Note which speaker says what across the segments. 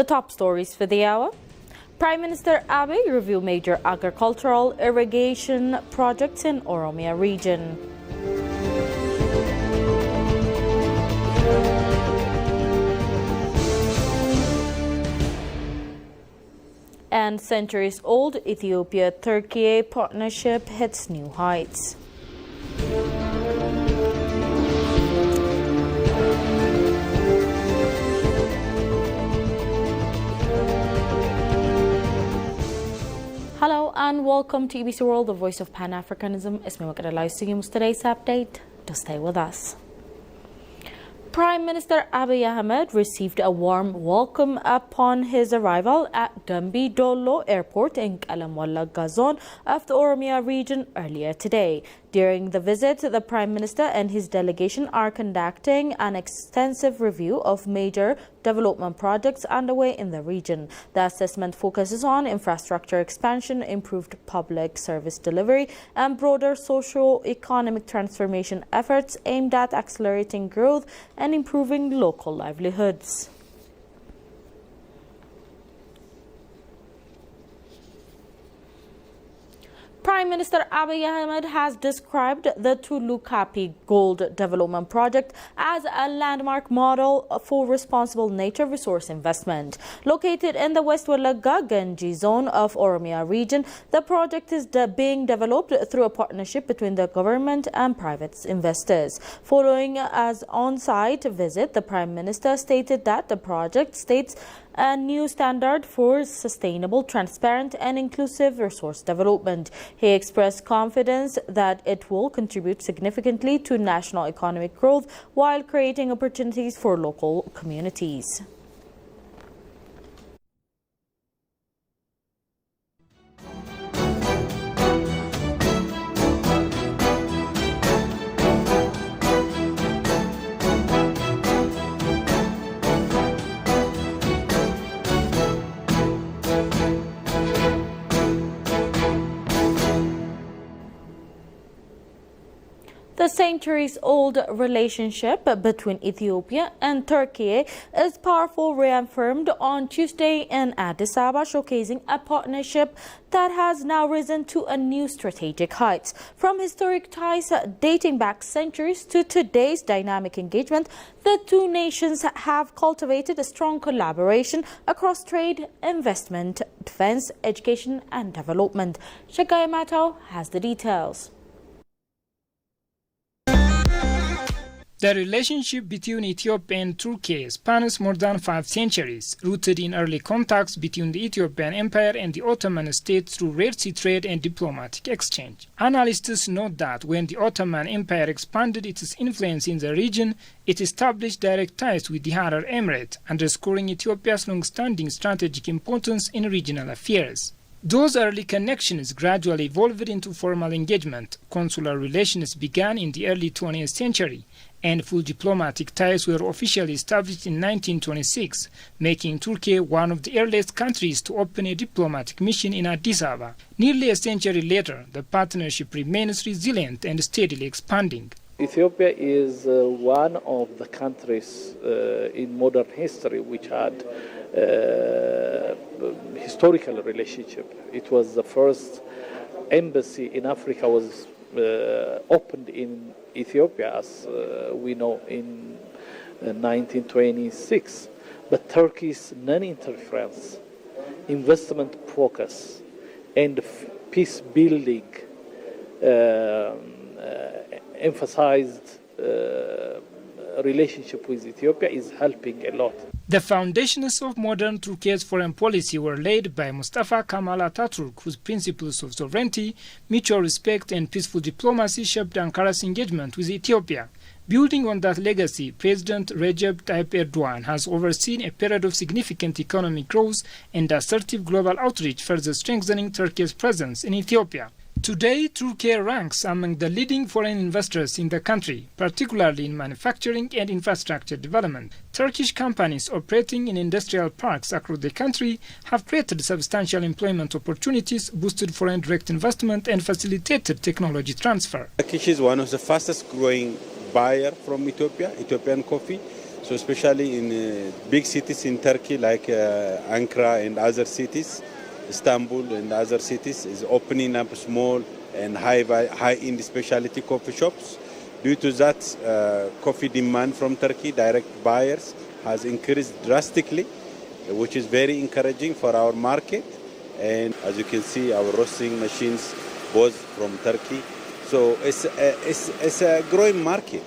Speaker 1: top stories for the hour. Prime Minister Abiy reviewed major agricultural irrigation projects in Oromia region. And centuries-old Ethiopia-Turkey partnership hits new heights. Hello and welcome to EBC World, the voice of Pan-Africanism. It's me, Makadalai, seeing today's update. To stay with us. Prime Minister Abiy Ahmed received a warm welcome upon his arrival at Dambi Dolo Airport in Kalam Wallagga zone of the Oromia region earlier today. During the visit, the Prime Minister and his delegation are conducting an extensive review of major development projects underway in the region. The assessment focuses on infrastructure expansion, improved public service delivery, and broader socio-economic transformation efforts aimed at accelerating growth and improving local livelihoods. Prime Minister Abiy Ahmed has described the Tulu Kapi Gold Development Project as a landmark model for responsible nature resource investment. Located in the West Wallagga Ganji zone of Oromia region, the project is being developed through a partnership between the government and private investors. Following an on-site visit, the Prime Minister stated that the project states a new standard for sustainable, transparent and inclusive resource development. He expressed confidence that it will contribute significantly to national economic growth while creating opportunities for local communities. The centuries-old relationship between Ethiopia and Turkey is powerfully reaffirmed on Tuesday in Addis Ababa, showcasing a partnership that has now risen to a new strategic heights. From historic ties dating back centuries to today's dynamic engagement, the two nations have cultivated a strong collaboration across trade, investment, defense, education and development. Shagai Mato has the details.
Speaker 2: The relationship between Ethiopia and Turkey spans more than 5 centuries, rooted in early contacts between the Ethiopian Empire and the Ottoman state through Red Sea trade and diplomatic exchange. Analysts note that when the Ottoman Empire expanded its influence in the region, it established direct ties with the Harar Emirate, underscoring Ethiopia's long-standing strategic importance in regional affairs. Those early connections gradually evolved into formal engagement. Consular relations began in the early 20th century, and full diplomatic ties were officially established in 1926, making Turkey one of the earliest countries to open a diplomatic mission in Addis Ababa. Nearly a century later, the partnership remains resilient and steadily expanding.
Speaker 3: Ethiopia is one of the countries in modern history which had historical relationship. It was the first embassy in Africa was opened in Ethiopia, as we know, in 1926. But Turkey's non-interference, investment focus, and peace building emphasized relationship with Ethiopia is helping a lot.
Speaker 2: The foundations of modern Turkey's foreign policy were laid by Mustafa Kemal Atatürk, whose principles of sovereignty, mutual respect and peaceful diplomacy shaped Ankara's engagement with Ethiopia. Building on that legacy, President Recep Tayyip Erdogan has overseen a period of significant economic growth and assertive global outreach, further strengthening Turkey's presence in Ethiopia. Today, Turkey ranks among the leading foreign investors in the country, particularly in manufacturing and infrastructure development. Turkish companies operating in industrial parks across the country have created substantial employment opportunities, boosted foreign direct investment, and facilitated technology transfer.
Speaker 4: Turkey is one of the fastest growing buyers from Ethiopia, Ethiopian coffee. So especially in big cities in Turkey like Ankara and other cities, Istanbul and other cities is opening up small and high-end specialty coffee shops. Due to that, coffee demand from Turkey, direct buyers, has increased drastically, which is very encouraging for our market. And as you can see, our roasting machines was from Turkey. So it's a growing market.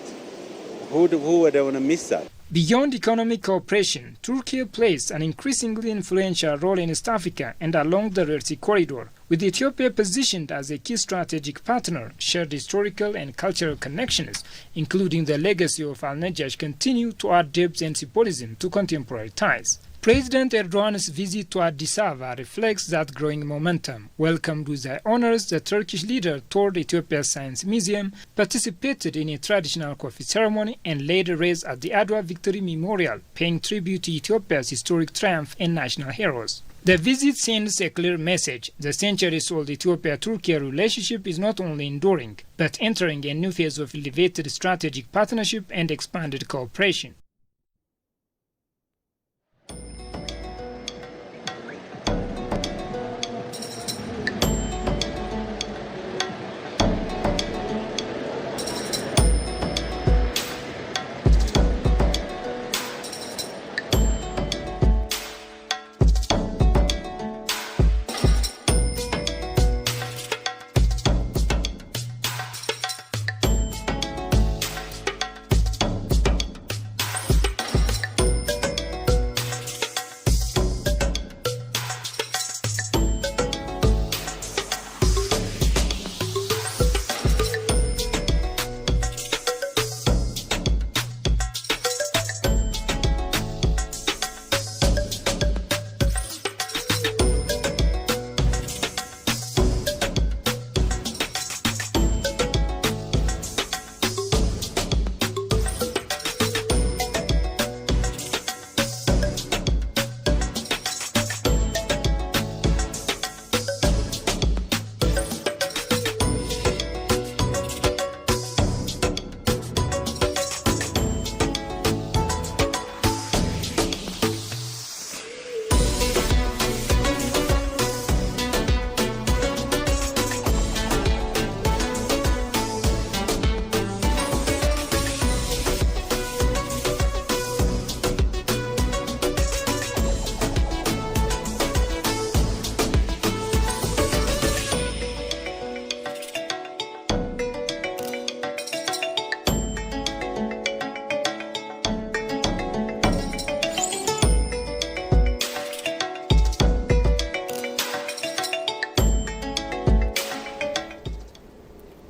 Speaker 4: Who would want to miss that?
Speaker 2: Beyond economic cooperation, Turkey plays an increasingly influential role in East Africa and along the Red Sea corridor, with Ethiopia positioned as a key strategic partner. Shared historical and cultural connections, including the legacy of Al-Najash, continue to add depth and symbolism to contemporary ties. President Erdogan's visit to Addis Ababa reflects that growing momentum. Welcomed with high honors, the Turkish leader toured Ethiopia's Science Museum, participated in a traditional coffee ceremony, and laid a race at the Adwa Victory Memorial, paying tribute to Ethiopia's historic triumph and national heroes. The visit sends a clear message. The centuries-old Ethiopia-Turkey relationship is not only enduring, but entering a new phase of elevated strategic partnership and expanded cooperation.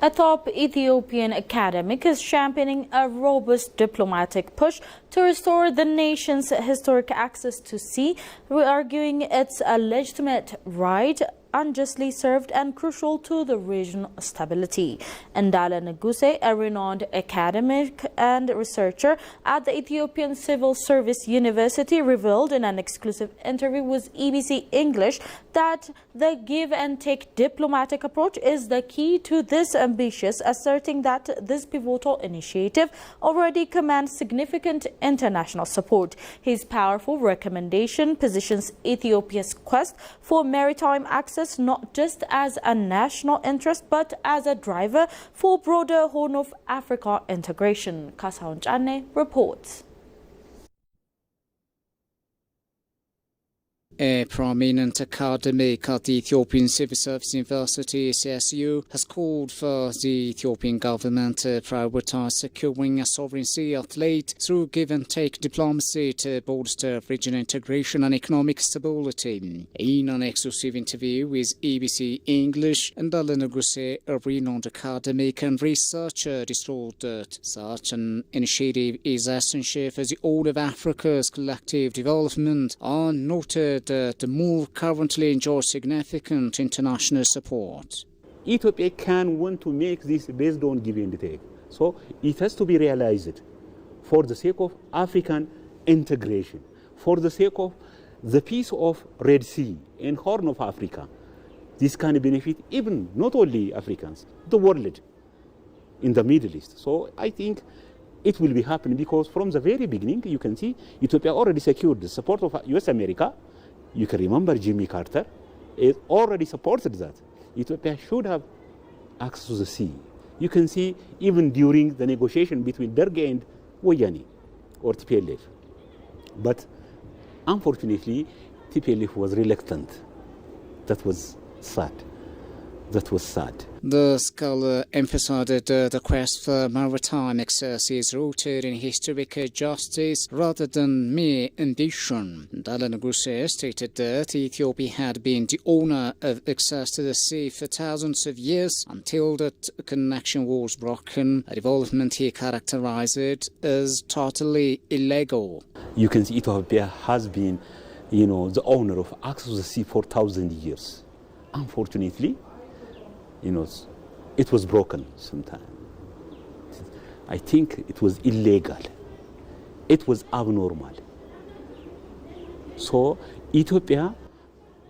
Speaker 1: A top Ethiopian academic is championing a robust diplomatic push to restore the nation's historic access to sea, arguing it's a legitimate right, unjustly served and crucial to the regional stability. Ndala Nuguse, a renowned academic and researcher at the Ethiopian Civil Service University, revealed in an exclusive interview with EBC English that the give and take diplomatic approach is the key to this ambitious, asserting that this pivotal initiative already commands significant international support. His powerful recommendation positions Ethiopia's quest for maritime access not just as a national interest but as a driver for broader Horn of Africa integration. Kasaun Chane reports.
Speaker 5: A prominent academic at the Ethiopian Civil Service University, CSU, has called for the Ethiopian government to prioritize securing a sovereign sea outlet through give-and-take diplomacy to bolster regional integration and economic stability. In an exclusive interview with EBC English, Ndala Nuguse, a renowned academic and researcher, disclosed that such an initiative is essential for the whole of Africa's collective development, and noted that the move currently enjoys significant international support.
Speaker 6: Ethiopia can want to make this based on give and take. So it has to be realized for the sake of African integration, for the sake of the peace of Red Sea and Horn of Africa. This can benefit even not only Africans, the world in the Middle East. So I think it will be happening because from the very beginning, you can see Ethiopia already secured the support of US America. You can remember Jimmy Carter it already supported that. Ethiopia should have access to the sea. You can see even during the negotiation between Derg and Wayani or TPLF. But unfortunately, TPLF was reluctant. That was sad. That was sad.
Speaker 5: The scholar emphasized that the quest for maritime access is rooted in historical justice rather than mere ambition. Dalan Guse stated that Ethiopia had been the owner of access to the sea for thousands of years until that connection was broken, a development he characterized as totally illegal.
Speaker 6: You can see Ethiopia has been, the owner of access to the sea for 1,000 years. Unfortunately, it was broken sometime. I think it was illegal. It was abnormal. So Ethiopia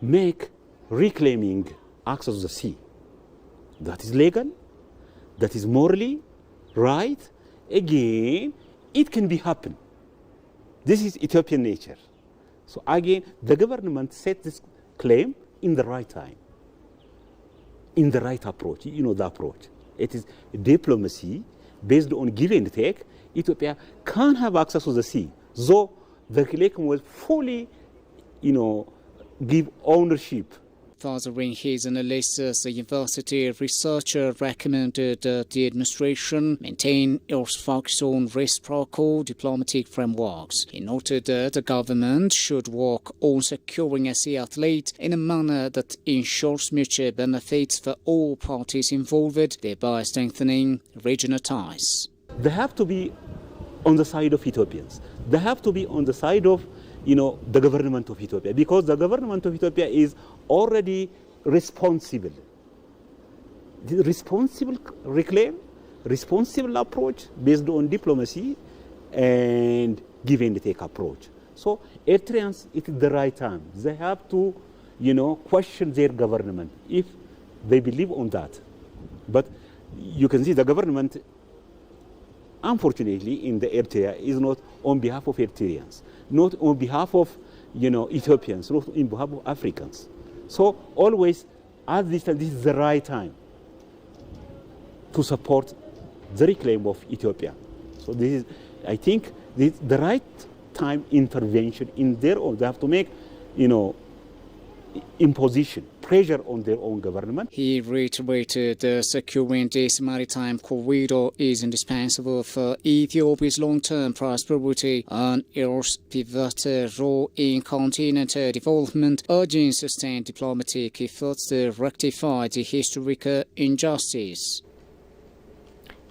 Speaker 6: make reclaiming access to the sea. That is legal. That is morally right. Again, it can be happen. This is Ethiopian nature. So again, the government set this claim in the right time. In the right approach, the approach. It is diplomacy based on give and take. Ethiopia can have access to the sea, though the claim will fully, give ownership.
Speaker 5: Following his analysis, the university researcher recommended that the administration maintain its focus on reciprocal diplomatic frameworks. He noted that the government should work on securing a sea athlete in a manner that ensures mutual benefits for all parties involved, thereby strengthening regional ties.
Speaker 6: They have to be on the side of Ethiopians. They have to be on the side of the government of Ethiopia, because the government of Ethiopia is already responsible. The responsible reclaim, responsible approach based on diplomacy and give and take approach. So Eritreans, it is the right time. They have to, question their government if they believe on that. But you can see the government, unfortunately, in the Eritrea is not on behalf of Eritreans, not on behalf of Ethiopians, not on behalf of Africans. So always at this time, this is the right time to support the reclaim of Ethiopia. So this is, I think, this the right time intervention in their own. They have to make, imposition, pressure on their own government.
Speaker 5: He reiterated that securing this maritime corridor is indispensable for Ethiopia's long-term prosperity and its pivotal role in continental development, urging sustained diplomatic efforts to rectify the historical injustice.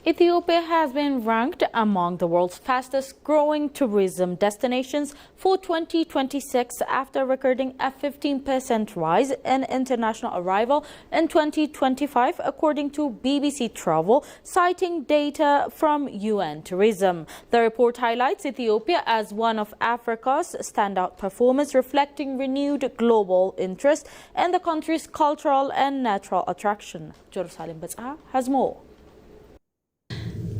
Speaker 1: Ethiopia has been ranked among the world's fastest growing tourism destinations for 2026 after recording a 15% rise in international arrival in 2025, according to BBC Travel, citing data from UN Tourism. The report highlights Ethiopia as one of Africa's standout performers, reflecting renewed global interest in the country's cultural and natural attraction. Jerusalem Betsaha has more.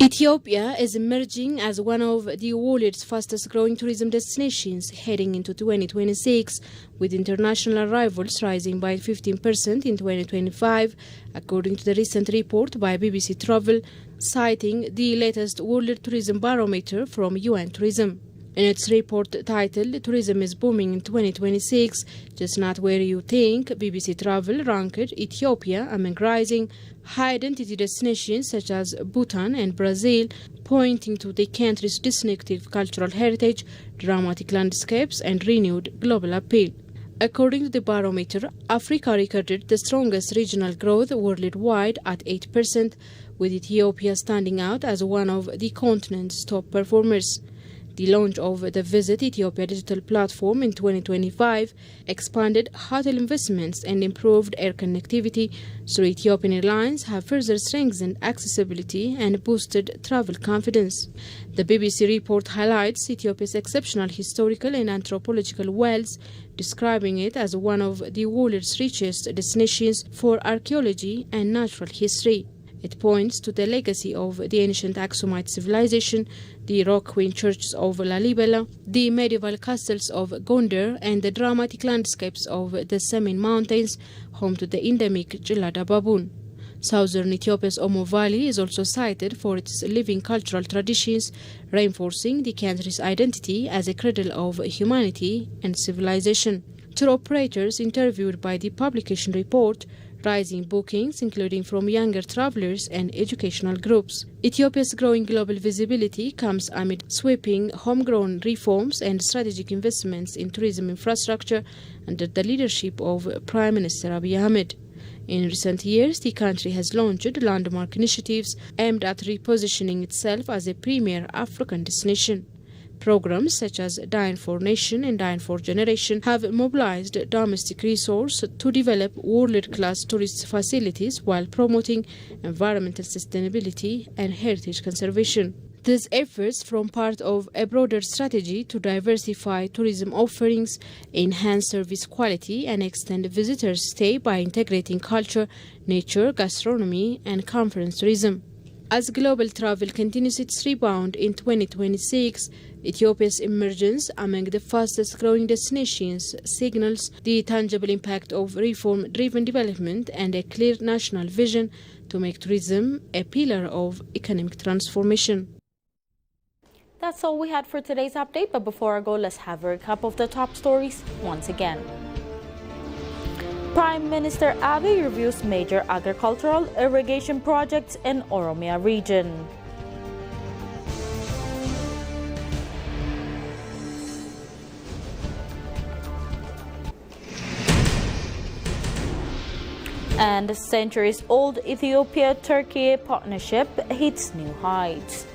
Speaker 7: Ethiopia is emerging as one of the world's fastest growing tourism destinations heading into 2026, with international arrivals rising by 15% in 2025, according to the recent report by BBC Travel, citing the latest World Tourism Barometer from UN Tourism. In its report titled "Tourism is Booming in 2026, Just Not Where You Think," BBC Travel ranked Ethiopia among rising high-identity destinations such as Bhutan and Brazil, pointing to the country's distinctive cultural heritage, dramatic landscapes and renewed global appeal. According to the barometer, Africa recorded the strongest regional growth worldwide at 8%, with Ethiopia standing out as one of the continent's top performers. The launch of the Visit Ethiopia digital platform in 2025 expanded hotel investments and improved air connectivity, so Ethiopian Airlines have further strengthened accessibility and boosted travel confidence. The BBC report highlights Ethiopia's exceptional historical and anthropological wealth, describing it as one of the world's richest destinations for archaeology and natural history. It points to the legacy of the ancient Aksumite civilization, the rock-hewn churches of Lalibela, the medieval castles of Gondar, and the dramatic landscapes of the Semin Mountains, home to the endemic Gelada baboon. Southern Ethiopia's Omo Valley is also cited for its living cultural traditions, reinforcing the country's identity as a cradle of humanity and civilization. Tour operators interviewed by the publication report rising bookings, including from younger travelers and educational groups. Ethiopia's growing global visibility comes amid sweeping homegrown reforms and strategic investments in tourism infrastructure under the leadership of Prime Minister Abiy Ahmed. In recent years, the country has launched landmark initiatives aimed at repositioning itself as a premier African destination. Programs such as Dine for Nation and Dine for Generation have mobilized domestic resources to develop world-class tourist facilities while promoting environmental sustainability and heritage conservation. These efforts form part of a broader strategy to diversify tourism offerings, enhance service quality, and extend visitors' stay by integrating culture, nature, gastronomy, and conference tourism. As global travel continues its rebound in 2026, Ethiopia's emergence among the fastest-growing destinations signals the tangible impact of reform-driven development and a clear national vision to make tourism a pillar of economic transformation.
Speaker 1: That's all we had for today's update, but before I go, let's have a recap of the top stories once again. Prime Minister Abiy reviews major agricultural irrigation projects in Oromia region. And centuries-old Ethiopia-Turkey partnership hits new heights.